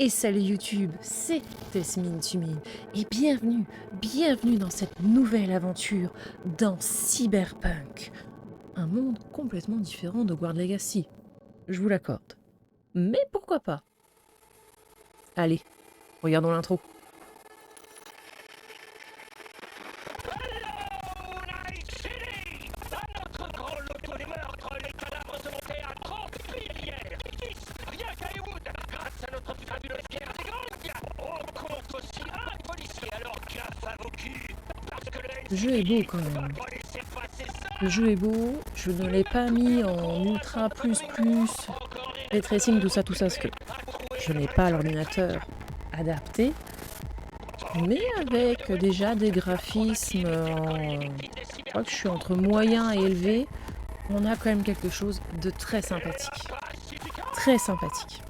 Et salut YouTube, c'est Tesmine Tumine et bienvenue dans cette nouvelle aventure dans Cyberpunk. Un monde complètement différent de Hogwarts Legacy, je vous l'accorde. Mais pourquoi pas? Allez, regardons l'intro. Le jeu est beau quand même. Le jeu est beau, je ne l'ai pas mis en ultra plus, ray tracing, tout ça, parce que je n'ai pas l'ordinateur adapté, mais avec déjà des graphismes je crois que je suis entre moyen et élevé, on a quand même quelque chose de très sympathique. Très sympathique.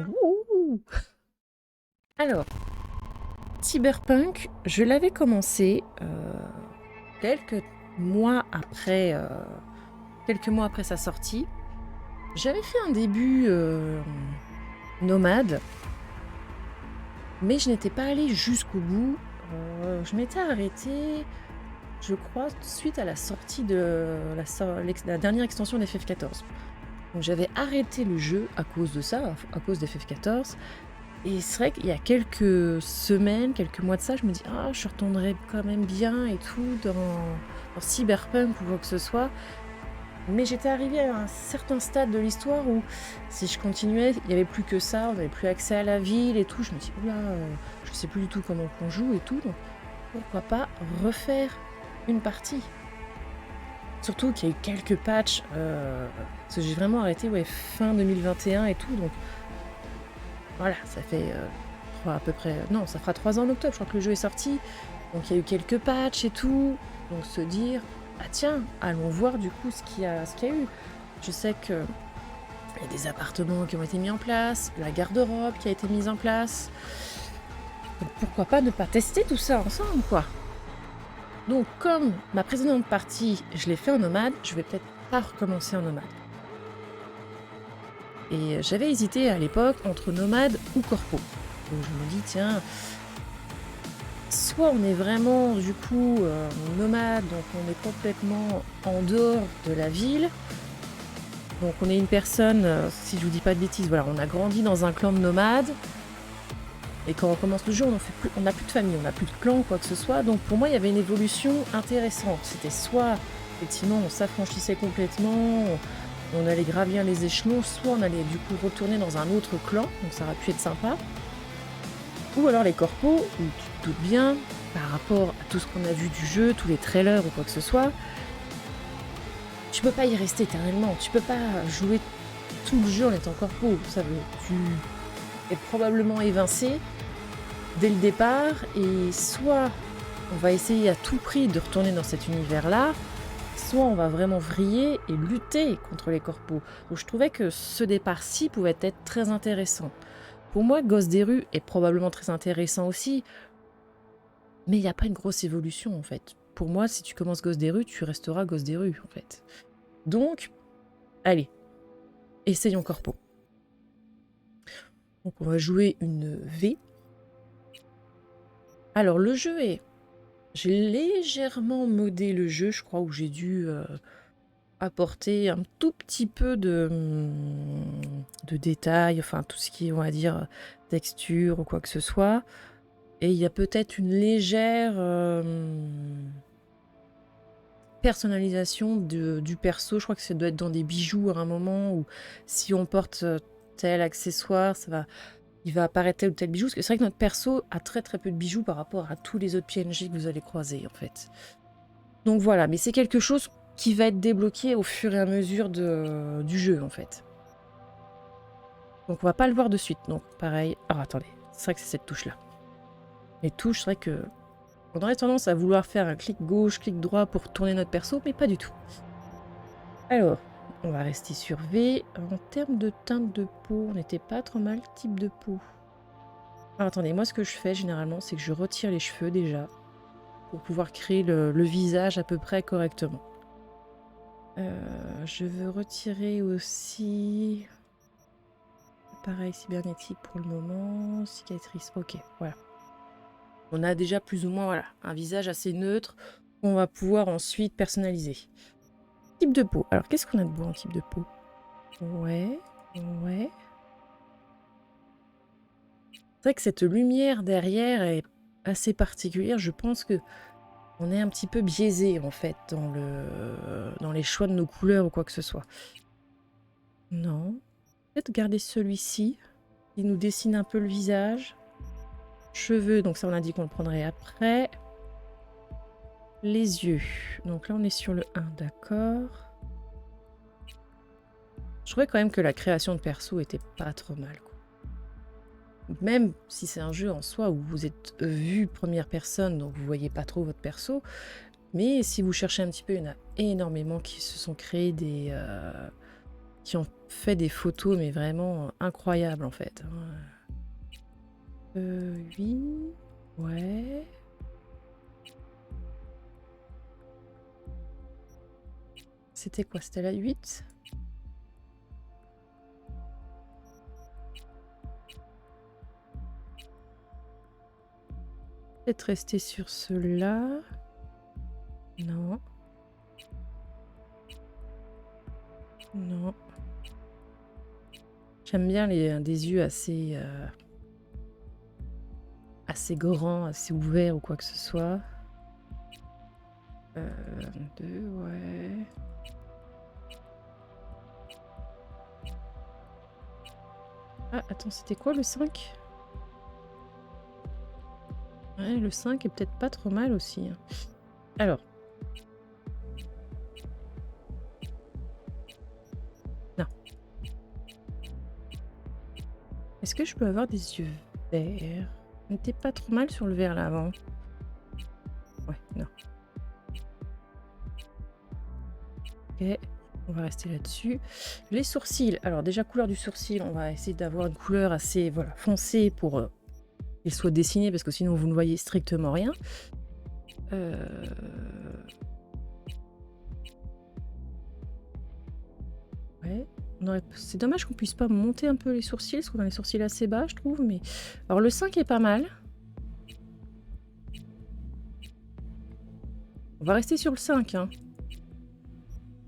Ouh. Alors, Cyberpunk, je l'avais commencé quelques mois après sa sortie. J'avais fait un début nomade, mais je n'étais pas allée jusqu'au bout. Je m'étais arrêtée, je crois, suite à la sortie de la dernière extension d'FF14. Donc j'avais arrêté le jeu à cause de ça, à cause d'FF14. Et c'est vrai qu'il y a quelques semaines, quelques mois de ça, je me dis « Ah, je retournerais quand même bien et tout dans Cyberpunk ou quoi que ce soit ». Mais j'étais arrivée à un certain stade de l'histoire où si je continuais, il n'y avait plus que ça, on n'avait plus accès à la ville et tout. Je me dis « Oula, je sais plus du tout comment on joue et tout, donc pourquoi pas refaire une partie ?» Surtout qu'il y a eu quelques patchs, parce que j'ai vraiment arrêté fin 2021 et tout, donc voilà, ça fait à peu près... Non, ça fera 3 ans en octobre, je crois que le jeu est sorti, donc il y a eu quelques patchs et tout, donc se dire, ah tiens, allons voir du coup ce qu'il y a eu. Je sais qu'il y a des appartements qui ont été mis en place, la garde-robe qui a été mise en place, donc pourquoi pas ne pas tester tout ça ensemble, quoi. Donc, comme ma précédente partie, je l'ai fait en nomade, je vais peut-être pas recommencer en nomade. Et j'avais hésité à l'époque entre nomade ou corpo. Donc je me dis, tiens, soit on est vraiment, du coup, nomade, donc on est complètement en dehors de la ville. Donc on est une personne, si je vous dis pas de bêtises, voilà, on a grandi dans un clan de nomades. Et quand on commence le jeu, on n'a plus de famille, on n'a plus de clan, quoi que ce soit. Donc pour moi, il y avait une évolution intéressante. C'était soit, effectivement, on s'affranchissait complètement, on allait gravir les échelons, soit on allait du coup retourner dans un autre clan, donc ça aurait pu être sympa. Ou alors les corpos, où tu te doutes bien, par rapport à tout ce qu'on a vu du jeu, tous les trailers ou quoi que ce soit, tu peux pas y rester éternellement, tu peux pas jouer tout le jeu en étant corpo. Tu es probablement évincé dès le départ, et soit on va essayer à tout prix de retourner dans cet univers-là, soit on va vraiment vriller et lutter contre les corpos. Donc je trouvais que ce départ-ci pouvait être très intéressant. Pour moi, Gosse des rues est probablement très intéressant aussi, mais il n'y a pas une grosse évolution en fait. Pour moi, si tu commences Gosse des rues, tu resteras Gosse des rues en fait. Donc, allez, essayons corpo. Donc on va jouer une V. Alors le jeu est... J'ai légèrement modé le jeu, je crois, où j'ai dû apporter un tout petit peu de détails, enfin tout ce qui est, on va dire, texture ou quoi que ce soit. Et il y a peut-être une légère personnalisation du perso. Je crois que ça doit être dans des bijoux à un moment, où si on porte tel accessoire, il va apparaître tel ou tel bijou. Parce que c'est vrai que notre perso a très très peu de bijoux par rapport à tous les autres PNJ que vous allez croiser en fait. Donc voilà, mais c'est quelque chose qui va être débloqué au fur et à mesure du jeu en fait. Donc on va pas le voir de suite. Donc pareil. Alors attendez, c'est vrai que c'est cette touche là. Les touches, c'est vrai que on aurait tendance à vouloir faire un clic gauche, clic droit pour tourner notre perso, mais pas du tout. Alors, on va rester sur V. En termes de teinte de peau, on n'était pas trop mal, type de peau. Alors, attendez, moi ce que je fais généralement, c'est que je retire les cheveux déjà pour pouvoir créer le visage à peu près correctement. Je veux retirer aussi... Pareil, cybernétique pour le moment, cicatrice, ok, voilà. On a déjà plus ou moins voilà, un visage assez neutre qu'on va pouvoir ensuite personnaliser. Type de peau. Alors, qu'est-ce qu'on a de beau en type de peau? Ouais, ouais. C'est vrai que cette lumière derrière est assez particulière. Je pense que on est un petit peu biaisé en fait dans les choix de nos couleurs ou quoi que ce soit. Non. Peut-être garder celui-ci. Il nous dessine un peu le visage. Cheveux, donc ça on a dit qu'on le prendrait après. Les yeux. Donc là on est sur le 1, d'accord. Je trouvais quand même que la création de perso était pas trop mal, quoi. Même si c'est un jeu en soi où vous êtes vu première personne, donc vous voyez pas trop votre perso. Mais si vous cherchez un petit peu, il y en a énormément qui se sont créés des... qui ont fait des photos, mais vraiment incroyables en fait. Oui, ouais. C'était quoi? C'était la 8? Peut-être rester sur ceux-là. Non. Non. J'aime bien des yeux assez grands, assez ouverts ou quoi que ce soit. 2, ouais. Ah, attends, c'était quoi le 5? Ouais, le 5 est peut-être pas trop mal aussi. Alors. Non. Est-ce que je peux avoir des yeux verts? On n'était pas trop mal sur le vert là avant. Ouais, non. Ok, on va rester là-dessus. Les sourcils. Alors déjà, couleur du sourcil, on va essayer d'avoir une couleur assez voilà, foncée pour qu'il soit dessiné, parce que sinon vous ne voyez strictement rien. Ouais. C'est dommage qu'on puisse pas monter un peu les sourcils, parce qu'on a les sourcils assez bas, je trouve. Mais alors le 5 est pas mal. On va rester sur le 5. Hein.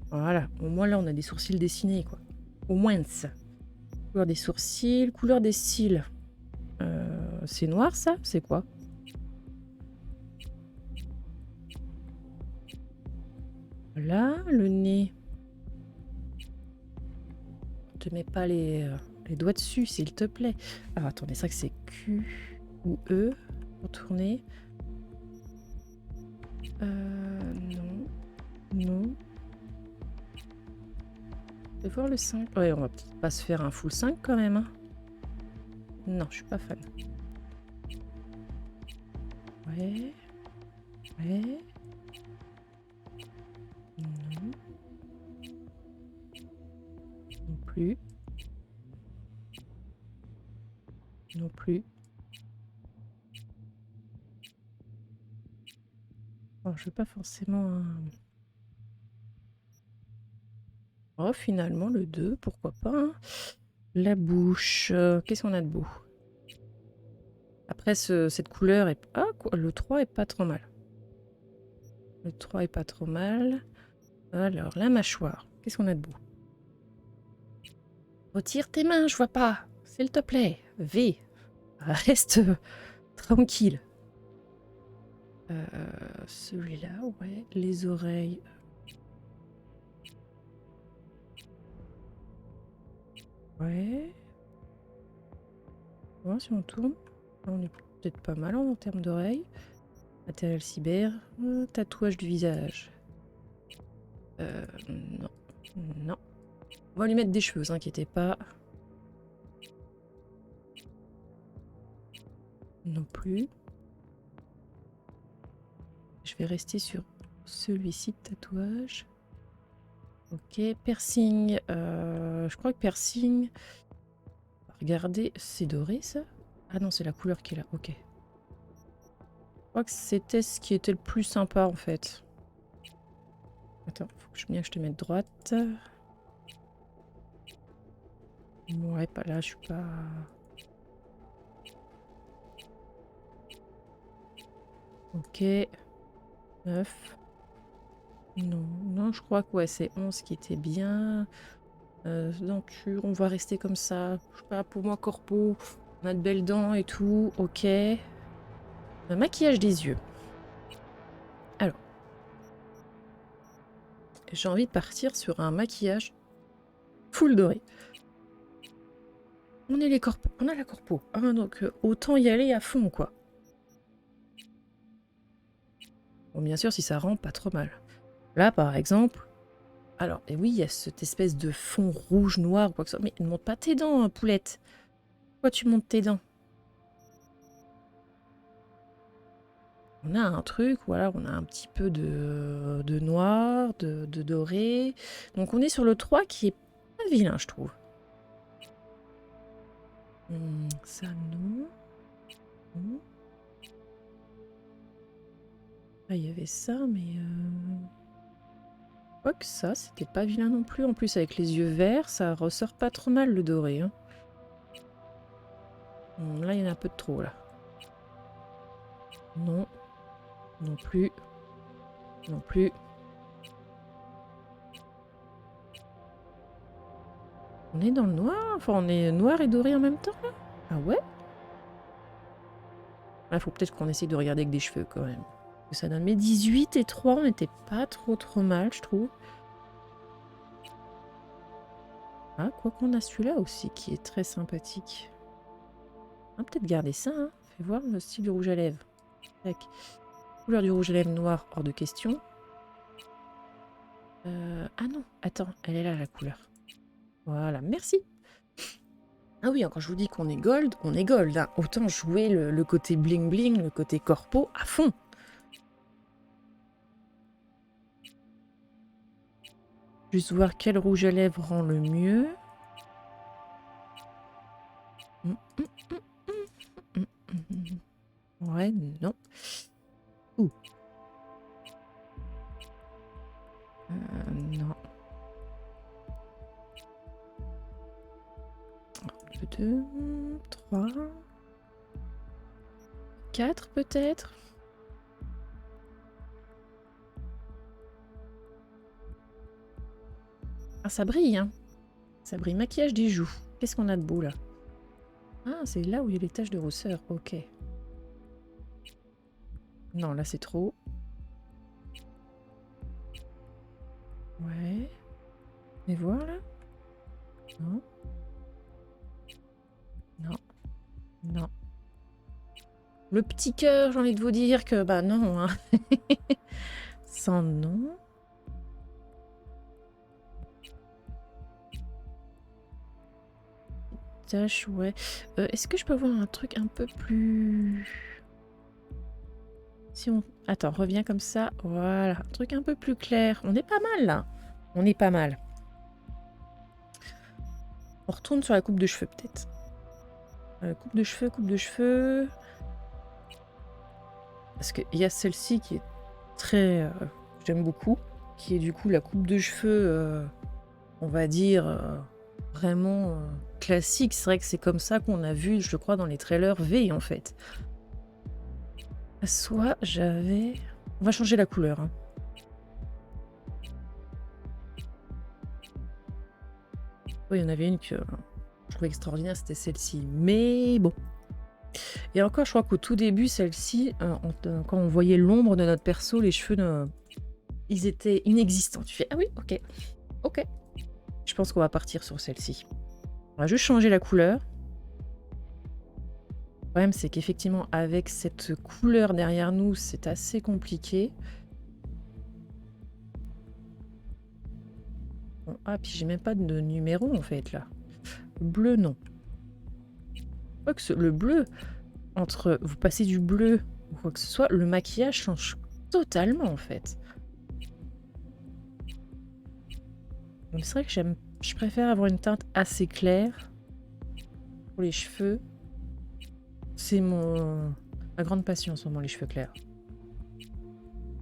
Voilà, au moins là on a des sourcils dessinés, quoi. Au moins ça. Couleur des sourcils, couleur des cils. C'est noir ça? C'est quoi? Là, le nez. Ne te mets pas les doigts dessus, s'il te plaît. Alors attendez, c'est vrai que c'est Q ou E pour tourner. Non. Non. Je vais voir le 5. Ouais, on va peut-être pas se faire un full 5 quand même. Hein. Non, je suis pas fan. Ouais. Ouais. Non. Non plus. Non plus. Alors, je veux pas forcément un... Oh, finalement, le 2, pourquoi pas. Hein. La bouche. Qu'est-ce qu'on a de beau? Après, cette couleur est... Ah, quoi, le 3 est pas trop mal. Le 3 est pas trop mal. Alors, la mâchoire. Qu'est-ce qu'on a de beau? Retire tes mains, je vois pas. S'il te plaît. V. Reste tranquille. Celui-là, ouais. Les oreilles. Ouais. Bon, si on tourne, on est peut-être pas mal en termes d'oreilles. Matériel cyber. Tatouage du visage. Non. Non. On va lui mettre des cheveux, vous inquiétez pas. Non plus. Je vais rester sur celui-ci de tatouage. Ok, piercing. Je crois que piercing... Regardez, c'est doré ça? Ah non, c'est la couleur qui est là, ok. Je crois que c'était ce qui était le plus sympa en fait. Attends, faut que bien que je te mette droite. Ouais, pas là, je suis pas... Ok. 9. Non, non, je crois que ouais, c'est 11 qui était bien. Denture, on va rester comme ça. Je sais pas, pour moi, corpo, on a de belles dents et tout. Ok. Maquillage des yeux. Alors, j'ai envie de partir sur un maquillage full doré. On est les corpos, on a la corpo, hein, donc autant y aller à fond, quoi. Bon, bien sûr, si ça rend pas trop mal. Là, par exemple, alors, et oui, il y a cette espèce de fond rouge, noir, ou quoi que ce soit, mais ne monte pas tes dents, hein, poulette. Pourquoi tu montes tes dents? On a un truc, voilà, on a un petit peu de noir, de doré. Donc on est sur le 3 qui est pas vilain, je trouve. Ça, non. Non. Ah, il y avait ça, mais... Quoi que ça, c'était pas vilain non plus. En plus, avec les yeux verts, ça ressort pas trop mal le doré. Hein. Là, il y en a un peu de trop, là. Non. Non plus. Non plus. On est dans le noir? Enfin, on est noir et doré en même temps, là? Ah ouais? Il faut peut-être qu'on essaye de regarder avec des cheveux, quand même. Ça donne. Mais 18 et 3, on n'était pas trop mal, je trouve. Ah, quoi qu'on a celui-là aussi, qui est très sympathique. On va peut-être garder ça, hein. Fais voir le style du rouge à lèvres. Tac. Couleur du rouge à lèvres noir, hors de question. Ah non, attends, elle est là, la couleur. Voilà, merci. Ah oui, quand je vous dis qu'on est gold, on est gold. Hein. Autant jouer le côté bling-bling, le côté corpo, à fond. Juste voir quel rouge à lèvres rend le mieux. Ouais, non. Ouh. Non. 2, 3, 4 peut-être. Ah, ça brille, hein. Ça brille. Maquillage des joues. Qu'est-ce qu'on a de beau, là? Ah, c'est là où il y a les taches de rousseur. Ok. Non, là, c'est trop. Ouais. Mais voir, là? Non. Non. Non. Le petit cœur, j'ai envie de vous dire que... Bah non, hein. Sans nom. Tache, ouais. Est-ce que je peux avoir un truc un peu plus... Si on... Attends, reviens comme ça. Voilà. Un truc un peu plus clair. On est pas mal, là. On est pas mal. On retourne sur la coupe de cheveux, peut-être. Coupe de cheveux, coupe de cheveux. Parce qu'il y a celle-ci qui est très... j'aime beaucoup. Qui est du coup la coupe de cheveux, on va dire, vraiment classique. C'est vrai que c'est comme ça qu'on a vu, je crois, dans les trailers V, en fait. Soit j'avais... On va changer la couleur. Hein. Oui, il y en avait une que je trouvais extraordinaire, c'était celle-ci. Mais bon. Et encore, je crois qu'au tout début, celle-ci, quand on voyait l'ombre de notre perso, les cheveux, ils étaient inexistants. Tu fais, ah oui, ok. Ok. Je pense qu'on va partir sur celle-ci. On va juste changer la couleur. Le problème, c'est qu'effectivement, avec cette couleur derrière nous, c'est assez compliqué. Bon, ah, puis j'ai même pas de numéro, en fait, là. Bleu, non. Le bleu, entre vous passez du bleu ou quoi que ce soit, le maquillage change totalement, en fait. Donc c'est vrai que je préfère avoir une teinte assez claire pour les cheveux. C'est ma grande passion en ce moment, les cheveux clairs.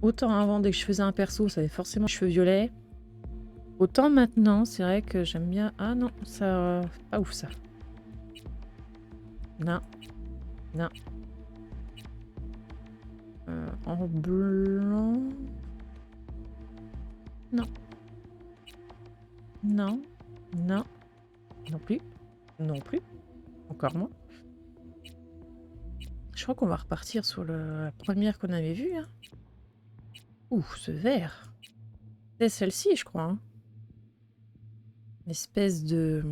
Autant avant, dès que je faisais un perso, ça avait forcément les cheveux violets. Autant maintenant, c'est vrai que j'aime bien... Ah non, ça... pas ouf ça. Non. Non. En blanc... Non. Non. Non. Non plus. Non plus. Encore moins. Je crois qu'on va repartir sur la première qu'on avait vue. Hein. Ouh, ce vert. C'est celle-ci, je crois. Hein. Une espèce de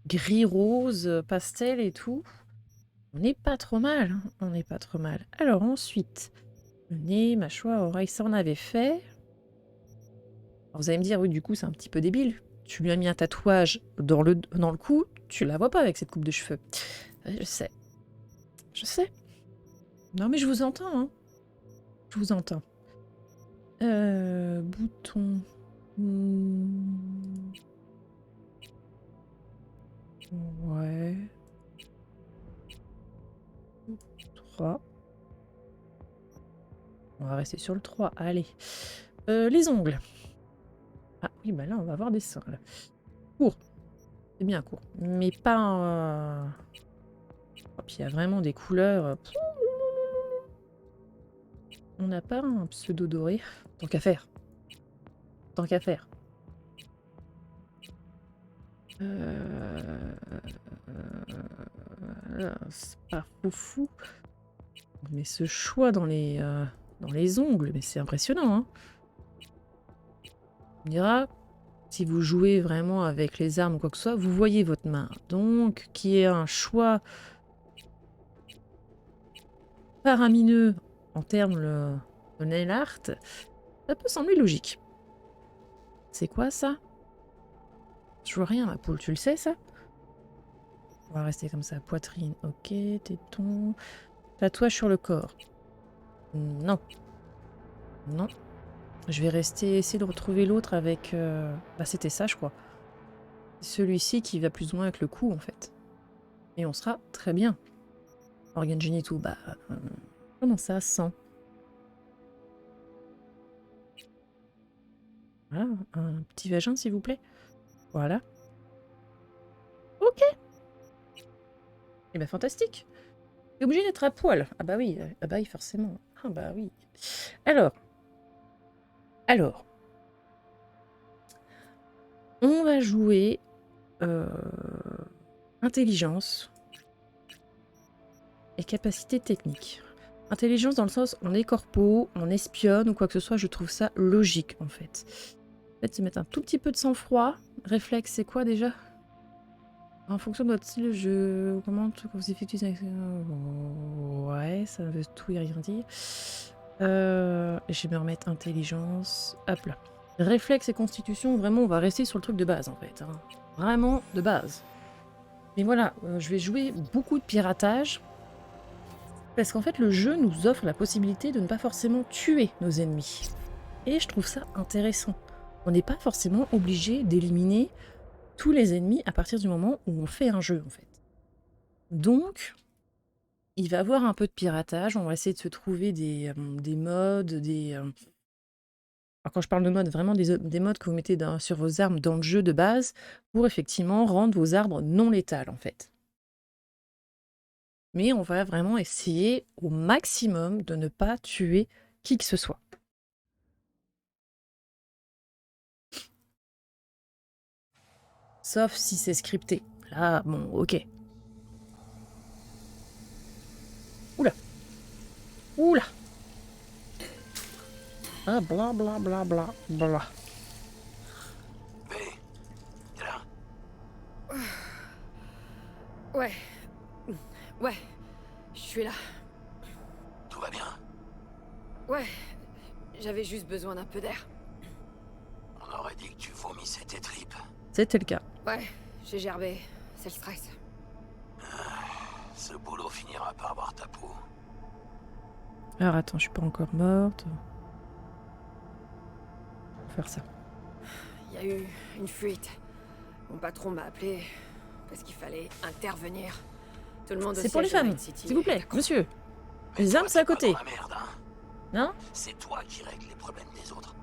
gris-rose, pastel et tout. On n'est pas trop mal. Hein. On n'est pas trop mal. Alors ensuite, le nez, mâchoire, oreille, ça on avait fait. Alors, vous allez me dire, oui, du coup, c'est un petit peu débile. Tu lui as mis un tatouage dans le cou, tu la vois pas avec cette coupe de cheveux. Je sais. Je sais. Non, mais je vous entends, hein. Je vous entends. Bouton. Ouais. 3. On va rester sur le 3. Allez. Les ongles. Ah oui, bah là, on va avoir des seins. Là. Court. C'est bien court. Mais pas... Oh, puis il y a vraiment des couleurs... On n'a pas un pseudo doré. Tant qu'à faire. Tant qu'à faire. C'est pas fou. Mais ce choix dans les ongles, mais c'est impressionnant. Hein. On dira, si vous jouez vraiment avec les armes ou quoi que ce soit, vous voyez votre main. Donc, qui est un choix faramineux en termes de nail art, ça peut sembler logique. C'est quoi ça? Je vois rien, ma poule, tu le sais ça? On va rester comme ça. Poitrine, ok, téton. Tatouage sur le corps. Non. Non. Je vais rester, essayer de retrouver l'autre avec... Bah c'était ça, je crois. Celui-ci qui va plus ou moins avec le cou, en fait. Et on sera très bien. Organes génitaux, bah... comment ça, 100? Voilà, un petit vagin, s'il vous plaît. Voilà. Ok. Eh ben, fantastique. T'es obligé d'être à poil. Ah bah oui, forcément. Ah bah oui. Alors. On va jouer... intelligence et capacité technique. Intelligence dans le sens on est corpo, on espionne ou quoi que ce soit, je trouve ça logique en fait. Peut-être se mettre un tout petit peu de sang-froid. Réflexe, c'est quoi déjà? En fonction de votre style, je commente quand vous effectuez une action. Ouais, ça veut tout et rien dire. Je vais me remettre intelligence. Hop là. Réflexe et constitution, vraiment, on va rester sur le truc de base en fait. Hein. Vraiment de base. Mais voilà, je vais jouer beaucoup de piratage. Parce qu'en fait, le jeu nous offre la possibilité de ne pas forcément tuer nos ennemis. Et je trouve ça intéressant. On n'est pas forcément obligé d'éliminer tous les ennemis à partir du moment où on fait un jeu, en fait. Donc, il va y avoir un peu de piratage. On va essayer de se trouver des modes, Alors quand je parle de modes, vraiment des modes que vous mettez sur vos armes dans le jeu de base pour effectivement rendre vos arbres non létales, en fait. Mais on va vraiment essayer au maximum de ne pas tuer qui que ce soit. Sauf si c'est scripté. Là, bon, ok. Oula. Oula. Ah, bla bla bla bla bla. B, t'es là? Ouais. Ouais. Je suis là. Tout va bien? Ouais. J'avais juste besoin d'un peu d'air. On aurait dit que tu vomissais tes tripes. C'était le cas. Ouais. J'ai gerbé. C'est le stress. Ce boulot finira par avoir ta peau. Alors attends, je suis pas encore morte. On va faire ça. Il y a eu une fuite. Mon patron m'a appelé parce qu'il fallait intervenir. Tout le monde C'est au pour les siège de femmes, Night City. s'il vous plaît, D'accord. monsieur. Mais Les toi, armes, c'est à t'es pas côté. dans la merde, hein. Non? C'est toi qui règles les problèmes des autres.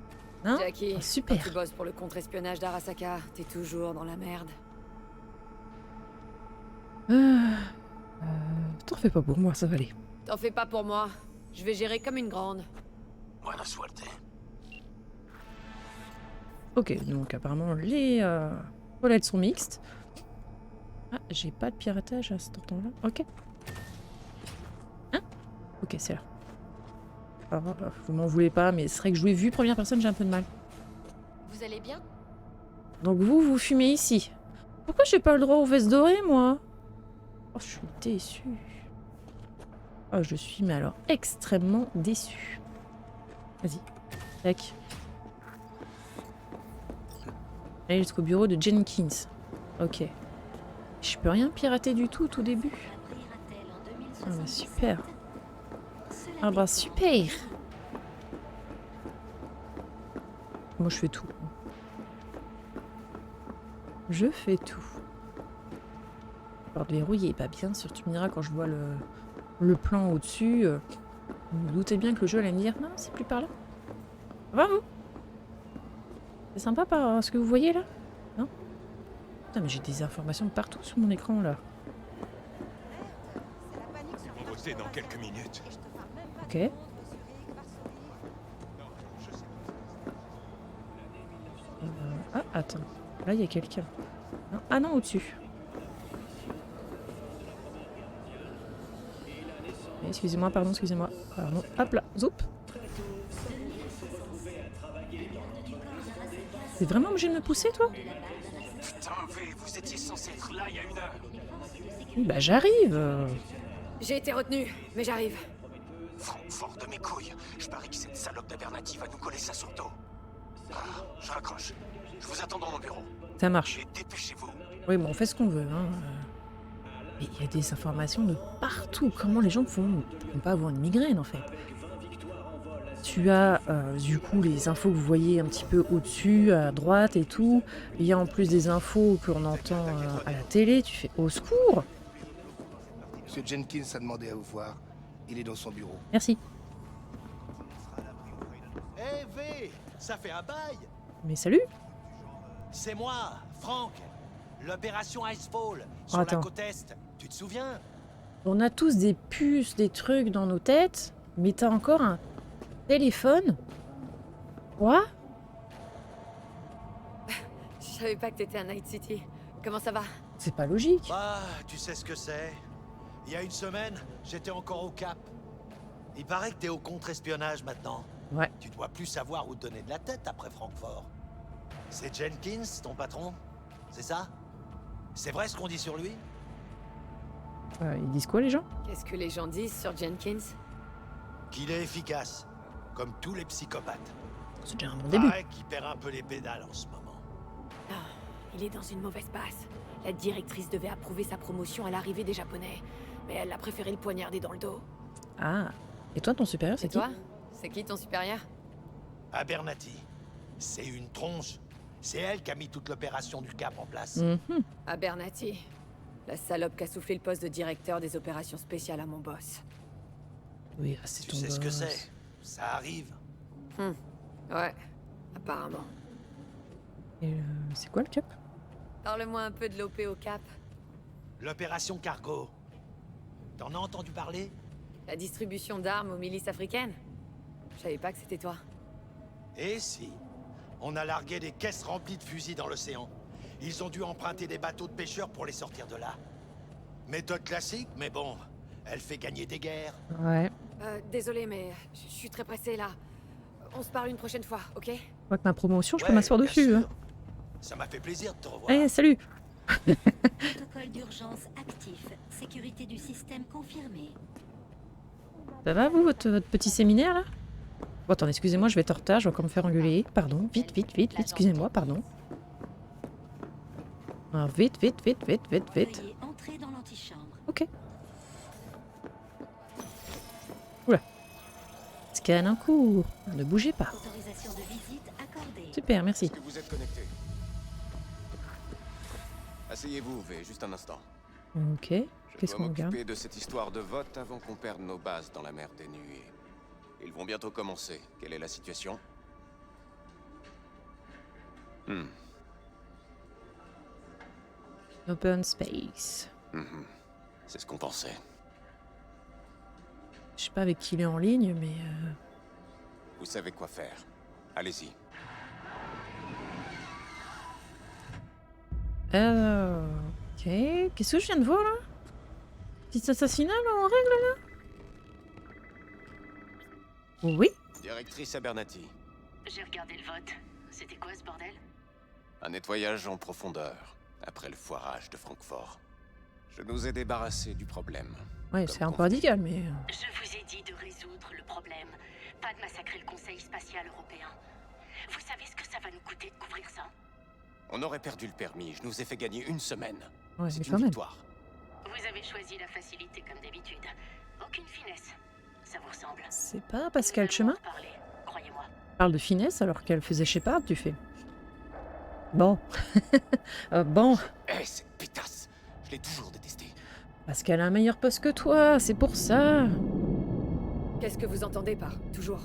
Non? Jackie, Ah, super. quand tu bosses pour le contre-espionnage d'Arasaka, t'es toujours dans la merde. T'en fais pas pour moi, ça va aller. T'en fais pas pour moi. Je vais gérer comme une grande. Buena suerte. Ok, donc apparemment les toilettes sont mixtes. Ah, j'ai pas de piratage à cet endroit-là. Ok. Hein? Ok, c'est là. Alors, vous m'en voulez pas, mais c'est vrai que jouer vue première personne, j'ai un peu de mal. Vous allez bien? Donc vous fumez ici. Pourquoi j'ai pas le droit aux vestes dorées, moi? Oh, je suis déçue. Oh, je suis, mais alors, extrêmement déçue. Vas-y. Tac. Allez jusqu'au bureau de Jenkins. Ok. Je peux rien pirater du tout au tout début. Ah bah super. Ah bah super. Moi je fais tout. Je fais tout. Porte verrouillée, pas bien sûr, tu me diras quand je vois le plan au-dessus. Vous vous doutez bien que le jeu allait me dire non, c'est plus par là. Va vous. C'est sympa par ce que vous voyez là? Non? Putain mais j'ai des informations de partout sur mon écran là. Voter dans quelques minutes. Ok. Ah attends. Là il y a quelqu'un. Non. Ah non au-dessus. Excusez-moi, pardon, excusez-moi. Pardon. Hop là, zoup. C'est vraiment obligé de me pousser, toi? Putain, V, vous étiez censé être là il y a 1 heure. Oui, bah j'arrive. J'ai été retenu, mais j'arrive. Francfort de mes couilles. Je parie que cette salope d'Abernathy va nous coller ça sur le dos. Ah, je raccroche. Je vous attends dans mon bureau. Ça marche. Et dépêchez-vous. Oui, bon, on fait ce qu'on veut. Hein. Mais il y a des informations de partout. Comment les gens font pour pas avoir une migraine, en fait? Tu as du coup les infos que vous voyez un petit peu au-dessus, à droite et tout. Il y a en plus des infos qu'on entend à la télé. Tu fais au secours. Monsieur Jenkins a demandé à vous voir. Il est dans son bureau. Merci. Eh V, ça fait un bail. Mais salut. C'est moi, Frank. L'opération Icefall, sur Attends. la côte Est. Tu te souviens? On a tous des puces, des trucs dans nos têtes. Mais t'as encore un téléphone? Quoi? Je savais pas que t'étais à Night City. Comment ça va? C'est pas logique. Bah, tu sais ce que c'est. Il y a 1 semaine, j'étais encore au Cap. Il paraît que t'es au contre-espionnage maintenant. Ouais. Tu dois plus savoir où te donner de la tête après Francfort. C'est Jenkins, ton patron? C'est ça? C'est vrai ce qu'on dit sur lui? Ils disent quoi, les gens? Qu'est-ce que les gens disent sur Jenkins? Qu'il est efficace, comme tous les psychopathes. C'est déjà un bon début. Paraît qu'il perd un peu les pédales en ce moment. Ah, il est dans une mauvaise passe. La directrice devait approuver sa promotion à l'arrivée des Japonais. Mais elle a préféré le poignarder dans le dos. Ah. Et toi, ton supérieur, Et c'est qui? toi? C'est qui ton supérieur? Abernathy, c'est une tronche. C'est elle qui a mis toute l'opération du Cap en place. Mhm. Abernathy. La salope qui a soufflé le poste de directeur des opérations spéciales à mon boss. Oui, c'est Tu ton sais ce que boss. c'est? Ça arrive. Ouais, apparemment. Et c'est quoi le cap? Parle-moi un peu de l'OP au Cap. L'opération Cargo. T'en as entendu parler? La distribution d'armes aux milices africaines? Je savais pas que c'était toi. Eh si. On a largué des caisses remplies de fusils dans l'océan. Ils ont dû emprunter des bateaux de pêcheurs pour les sortir de là. Méthode classique, mais bon, elle fait gagner des guerres. Ouais. Désolé, mais je suis très pressé là. On se parle une prochaine fois, ok? Je crois que ma promotion, je peux Ouais, m'asseoir bien dessus. sûr. Hein. Ça m'a fait plaisir de te revoir. Eh, salut. Protocole d'urgence actif. Sécurité du système confirmée. Ça va, vous, votre petit séminaire, là? Bon, attendez, excusez-moi, je vais être en retard, je vais encore me faire engueuler. Pardon, vite, vite, vite, vite, excusez-moi, pardon. Alors, vite, vite, vite, vite, vite, vite. Veuillez entrer dans l'antichambre. Ok. Oula. Scan en cours. Ne bougez pas. Autorisation de visite accordée. Super, merci. Est-ce que vous êtes connecté? Asseyez-vous, V, juste un instant. Ok. Je Qu'est-ce dois qu'on regarde? m'occuper de cette histoire de vote avant qu'on perde nos bases dans la mer des nuées. Ils vont bientôt commencer. Quelle est la situation? Open space. C'est ce qu'on pensait. Je sais pas avec qui il est en ligne, mais... Vous savez quoi faire. Allez-y. Ok. Qu'est-ce que je viens de voir là? Petit assassinat là, en règle là? Oui. Directrice Abernathy, J'ai regardé le vote. C'était quoi ce bordel? un nettoyage en profondeur, après le foirage de Francfort. Je nous ai débarrassés du problème. Ouais, Comme c'est un peu convenu. radical, mais... Je vous ai dit de résoudre le problème. Pas de massacrer le Conseil spatial européen. Vous savez ce que ça va nous coûter de couvrir ça? On aurait perdu le permis, je nous ai fait gagner une semaine. Ouais, C'est mais une quand même. victoire. Vous avez choisi la facilité comme d'habitude. Aucune finesse. Ça vous ressemble? C'est pas Pascal Nous Chemin allons en reparler, croyez-moi. parle de finesse alors qu'elle faisait Shepard, tu fais. Bon. Bon. Eh, cette pétasse. Je l'ai toujours détestée. Parce qu'elle a un meilleur poste que toi, c'est pour ça. Qu'est-ce que vous entendez par toujours?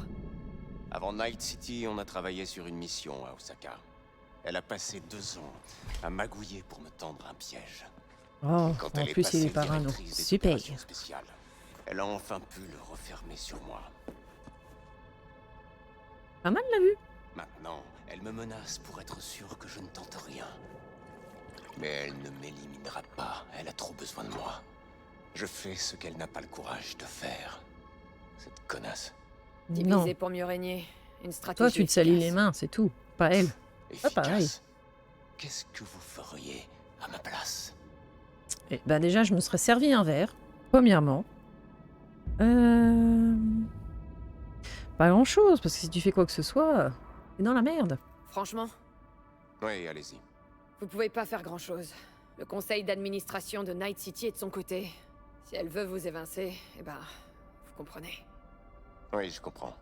Avant Night City, on a travaillé sur une mission à Osaka. Elle a passé 2 ans à magouiller pour me tendre un piège. Oh, Quand en elle est plus il passée est parano. directrice des Super. opérations spéciales, elle a enfin pu le refermer sur moi. Pas mal la vue. Maintenant, elle me menace pour être sûre que je ne tente rien. Mais elle ne m'éliminera pas, elle a trop besoin de moi. Je fais ce qu'elle n'a pas le courage de faire. Cette connasse. Non. Diviser pour mieux régner. Une stratégie. Toi tu te salis les efficace. mains, c'est tout. Pas elle. Efficace. pareil. Qu'est-ce que vous feriez à ma place? Eh ben déjà, je me serais servi un verre, premièrement. Pas grand-chose, parce que si tu fais quoi que ce soit, t'es dans la merde. Franchement, Oui, allez-y. vous pouvez pas faire grand-chose. Le conseil d'administration de Night City est de son côté. Si elle veut vous évincer, eh ben, vous comprenez. Oui, je comprends.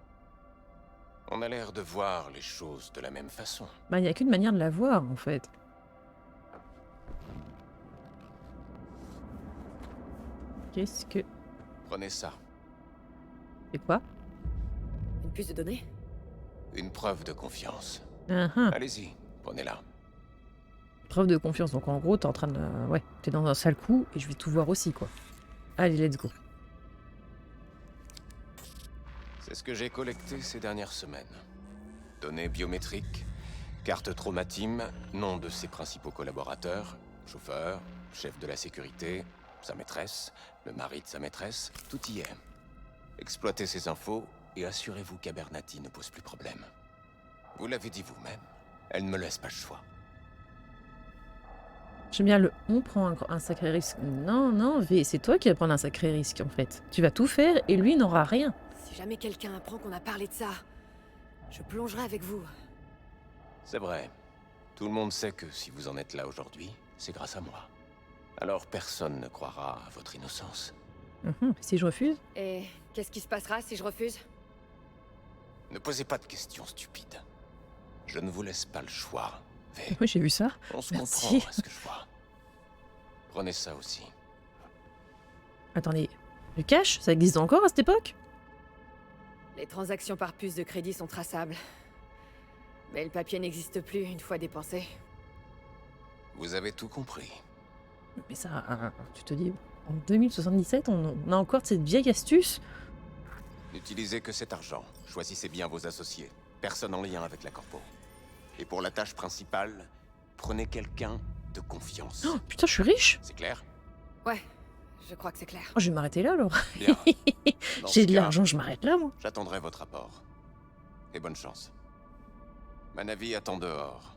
On a l'air de voir les choses de la même façon. Bah, y a qu'une manière de la voir, en fait. Qu'est-ce que... Prenez ça. C'est quoi? Une puce de données? Une preuve de confiance. Ah, ah. Allez-y, prenez-la. Preuve de confiance. Donc en gros, t'es en train de... Ouais, t'es dans un sale coup, et je vais tout voir aussi, quoi. Allez, let's go. C'est ce que j'ai collecté ces dernières semaines. Données biométriques, carte traumatim, nom de ses principaux collaborateurs, chauffeur, chef de la sécurité, sa maîtresse, le mari de sa maîtresse, tout y est. Exploitez ces infos et assurez-vous qu'Abernathy ne pose plus problème. Vous l'avez dit vous-même, elle ne me laisse pas le choix. J'aime bien le on prend un sacré risque. Non, non, V, c'est toi qui vas prendre un sacré risque, en fait. Tu vas tout faire, et lui n'aura rien. Si jamais quelqu'un apprend qu'on a parlé de ça, je plongerai avec vous. C'est vrai. Tout le monde sait que si vous en êtes là aujourd'hui, c'est grâce à moi. Alors personne ne croira à votre innocence. Si je refuse? Et qu'est-ce qui se passera si je refuse? Ne posez pas de questions stupides. Je ne vous laisse pas le choix, V. Oui, j'ai vu ça. On se Merci. comprend à ce que je vois. Prenez ça aussi. Attendez, le cash, ça existe encore à cette époque? Les transactions par puce de crédit sont traçables. Mais le papier n'existe plus une fois dépensé. Vous avez tout compris. Mais ça, tu te dis, en 2077, on a encore cette vieille astuce? N'utilisez que cet argent. Choisissez bien vos associés. Personne en lien avec la corpo. Et pour la tâche principale, prenez quelqu'un de confiance. Oh, putain, je suis riche! C'est clair? Ouais, je crois que c'est clair. Oh, je vais m'arrêter là, alors. Bien. Dans J'ai ce de cas, l'argent, je m'arrête là, moi. J'attendrai votre rapport. Et bonne chance. Ma navire attend dehors.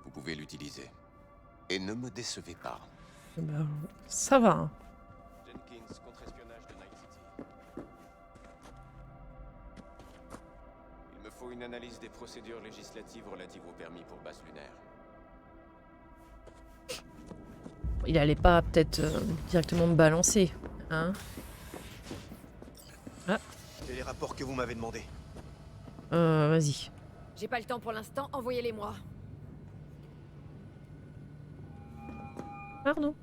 Vous pouvez l'utiliser. Et ne me décevez pas. Bah, ça va, hein. Jenkins, contre-espionnage de Night City. Il me faut une analyse des procédures législatives relatives au permis pour base lunaire. Il allait pas peut-être directement me balancer, hein? Et les rapports que vous m'avez demandé. Vas-y. J'ai pas le temps pour l'instant, envoyez-les-moi. Pardon.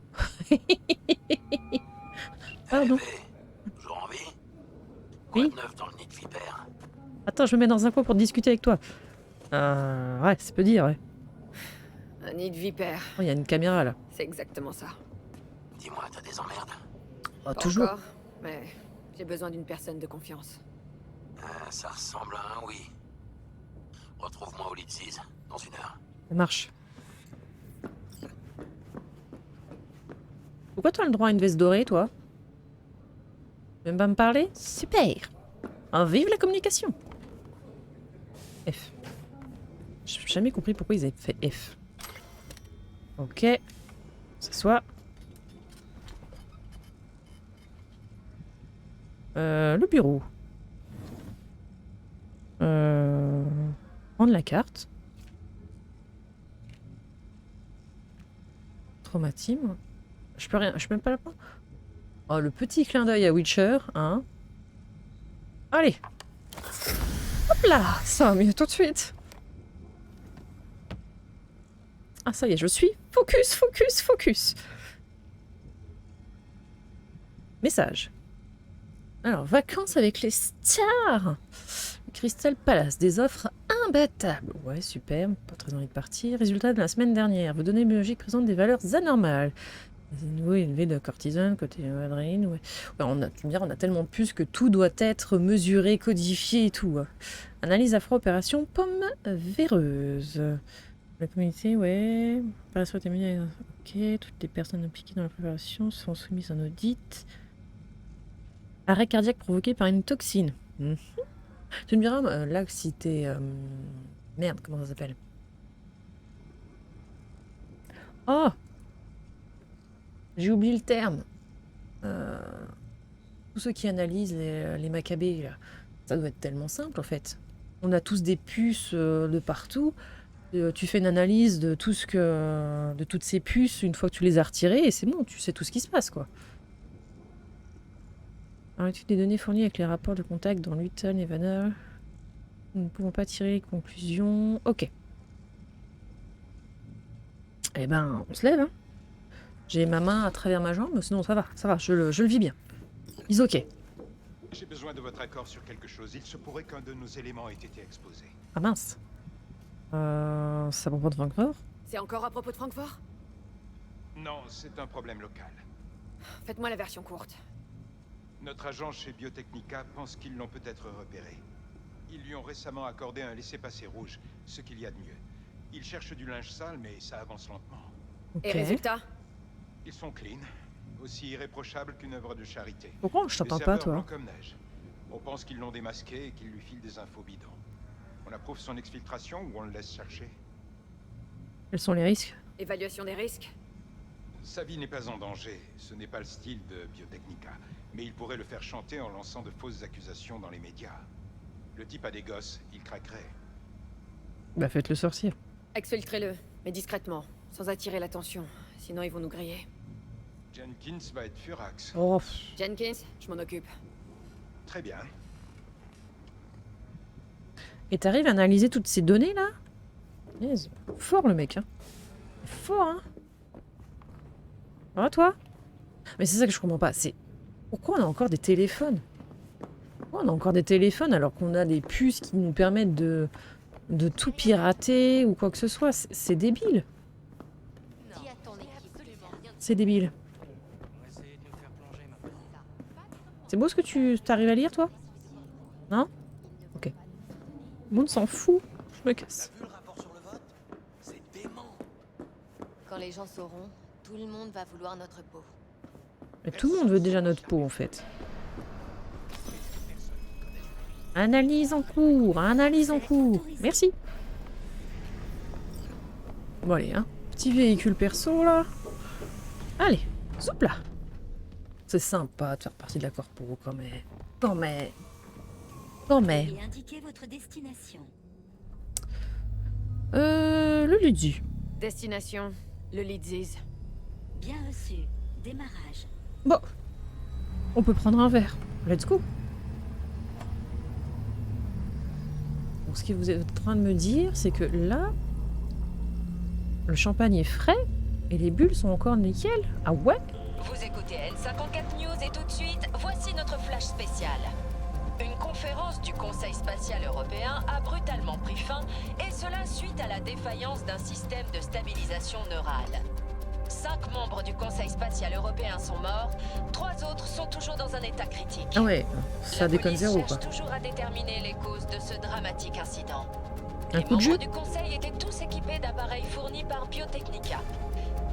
Pardon. Toujours en vie? Oui. Quoi de neuf dans le nid de vipère? Attends, je me mets dans un coin pour discuter avec toi. Ouais, ça peut dire, ouais. Un nid de vipère. Oh, il y a une caméra là. C'est exactement ça. Dis-moi, t'as des emmerdes? Oh, Pas toujours. encore, mais j'ai besoin d'une personne de confiance. Ça ressemble à un oui. Retrouve-moi au Lidziz, dans 1 heure. Ça marche. Pourquoi t'as le droit à une veste dorée, toi? Tu veux même pas me parler? Super. Vive la communication. F. J'ai jamais compris pourquoi ils avaient fait F. Ok. S'assoit. Le bureau. Prendre la carte. Traumatisme. Je peux rien. Je peux même pas la prendre. Oh, le petit clin d'œil à Witcher, hein. Allez. Hop là. Ça va mieux tout de suite. Ah, ça y est, je suis. Focus, focus, focus. Message. Alors, vacances avec les stars. Crystal Palace, des offres imbattables. Ouais, super, pas très envie de partir. Résultat de la semaine dernière. Vos données biologiques présentent des valeurs anormales. Des niveaux élevés de cortisone, côté adrénaline, ouais. Ouais, tu me diras, on a tellement de puces que tout doit être mesuré, codifié et tout. Analyse afro-opération pomme véreuse. La communauté, ouais. Préparation terminée. Ok, toutes les personnes impliquées dans la préparation sont soumises à un audit. Arrêt cardiaque provoqué par une toxine. Tu me diras, là, si t'es... Merde, comment ça s'appelle? Oh! J'ai oublié le terme. Tous ceux qui analysent les macabées, là, ça doit être tellement simple, en fait. On a tous des puces de partout. Tu fais une analyse de de toutes ces puces une fois que tu les as retirées, et c'est bon, tu sais tout ce qui se passe, quoi. Alors, l'étude des données fournies avec les rapports de contact dans Luton et Vanner. Nous ne pouvons pas tirer les conclusions. Ok. Eh ben, on se lève, hein. J'ai ma main à travers ma jambe, sinon ça va, je le vis bien. Is ok. J'ai besoin de votre accord sur quelque chose. Il se pourrait qu'un de nos éléments ait été exposé. Ah mince. Ça propos de Francfort? C'est encore à propos de Francfort? Non, c'est un problème local. Faites-moi la version courte. Notre agent chez Biotechnica pense qu'ils l'ont peut-être repéré. Ils lui ont récemment accordé un laissez-passer rouge, ce qu'il y a de mieux. Ils cherchent du linge sale, mais ça avance lentement. Ok. Et résultat? Ils sont clean, aussi irréprochables qu'une œuvre de charité. Pourquoi je t'entends Les pas, serveurs toi? blancs comme neige. On pense qu'ils l'ont démasqué et qu'ils lui filent des infos bidons. On approuve son exfiltration ou on le laisse chercher? Quels sont les risques? Évaluation des risques? Sa vie n'est pas en danger, ce n'est pas le style de Biotechnica. Mais il pourrait le faire chanter en lançant de fausses accusations dans les médias. Le type a des gosses, il craquerait. Bah faites-le sorcier. Exfiltrez-le, mais discrètement, sans attirer l'attention. Sinon ils vont nous griller. Jenkins va être furax. Oh. Jenkins, je m'en occupe. Très bien. Et t'arrives à analyser toutes ces données là? Yes. Fort le mec, hein. Fort, hein. Ah toi? Mais c'est ça que je comprends pas, c'est... Pourquoi on a encore des téléphones? Pourquoi on a encore des téléphones alors qu'on a des puces qui nous permettent de tout pirater ou quoi que ce soit? C'est débile. C'est débile. C'est beau ce que tu t'arrives à lire, toi? Non? Ok. Le monde s'en fout. Je me casse. T'as vu le rapport sur le vote? C'est dément. Quand les gens sauront, tout le monde va vouloir notre peau. Mais tout le monde veut déjà notre peau, en fait. Analyse en cours, analyse en cours. Merci. Bon, allez, hein. Petit véhicule perso, là. Allez, soupe là. C'est sympa de faire partie de la corpo, quand même. Quand même. Quand même. Et indiquez votre destination. Le Ludzi. Destination, le Lidziz. Bien reçu. Démarrage. Bon. On peut prendre un verre. Let's go. Donc, ce que vous êtes en train de me dire, c'est que là, le champagne est frais et les bulles sont encore nickel. Ah ouais? Vous écoutez N54 News et tout de suite, voici notre flash spécial. Une conférence du Conseil spatial européen a brutalement pris fin, et cela suite à la défaillance d'un système de stabilisation neurale. 5 membres du Conseil spatial européen sont morts, 3 autres sont toujours dans un état critique. Ah ouais, ça déconne zéro, La quoi. police cherche toujours à déterminer les causes de ce dramatique incident. Un Les coup de jus membres du Conseil étaient tous équipés d'appareils fournis par Biotechnica.